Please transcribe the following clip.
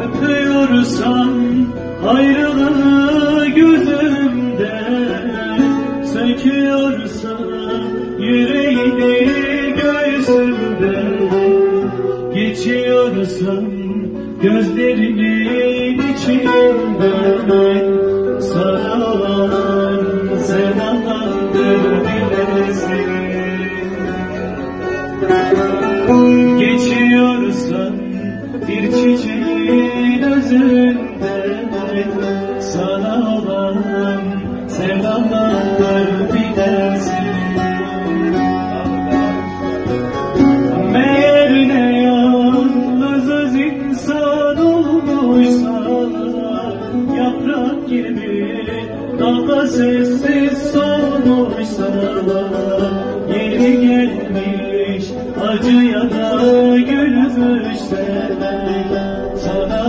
Öpüyorsam ayrılığı gözümden, söküyorsam yüreğini göğsümden, geçiyorsam gözlerinin içinden, sana olan sevdalandır bilesin. Geçiyorsan bir çiçeğin özünden, sana olan sevdalandır bilesin. Meğer ne yalnızız insan olmuşsa, yaprak gibi dalga sessiz solmuşsa, yeri gelmiş acıya da gülmüşse, sana